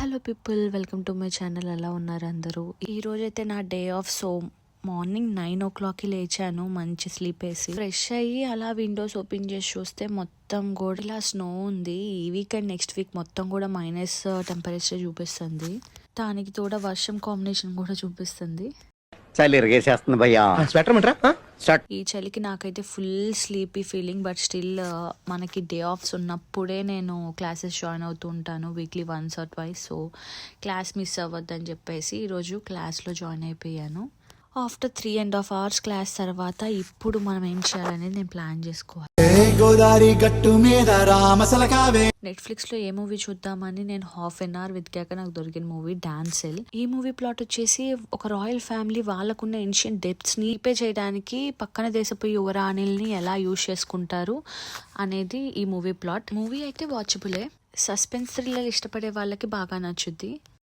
Hello people, welcome to my channel. ఎలా ఉన్నారు అందరూ? ఈరోజైతే నా డే ఆఫ్. సో మార్నింగ్ 9 o'clockకి లేచాను, మంచి స్లీప్ వేసి ఫ్రెష్ అయ్యి అలా విండోస్ ఓపెన్ చేసి చూస్తే మొత్తం కూడా ఇలా స్నో ఉంది. ఈ వీక్ అండ్ నెక్స్ట్ వీక్ మొత్తం కూడా మైనస్ టెంపరేచర్ చూపిస్తుంది. దానికి తోడ వర్షం కాంబినేషన్ కూడా చూపిస్తుంది. చలి ఇరిగేసేస్తుంది భయ్యా. స్వెటర్ ఈ చలికి నాకైతే full sleepy feeling. But still మనకి డే ఆఫ్స్ ఉన్నప్పుడే నేను క్లాసెస్ జాయిన్ అవుతూ ఉంటాను, weekly once or twice. So class miss అవ్వద్దని చెప్పేసి ఈరోజు క్లాస్లో జాయిన్ అయిపోయాను. ఆఫ్టర్ 3.5 hours క్లాస్ తర్వాత ఇప్పుడు మనం ఏం చేయాలనేది నేను ప్లాన్ చేసుకోవాలి. నెట్ఫ్లిక్స్ లో ఏ మూవీ చూద్దామని నేను హాఫ్ అన్ అవర్ వెతికాక నాకు దొరికిన మూవీ డాన్సెల్. ఈ మూవీ ప్లాట్ వచ్చేసి ఒక రాయల్ ఫ్యామిలీ వాళ్ళకున్న ఏన్షియంట్ డెప్త్స్ ని రీపే చేయడానికి పక్కన దేశపు యువరాణిల్ని ఎలా యూజ్ చేసుకుంటారు అనేది ఈ మూవీ ప్లాట్. మూవీ అయితే వాచబులే. సస్పెన్స్ థ్రిల్లర్ ఇష్టపడే వాళ్ళకి బాగా నచ్చుద్ది.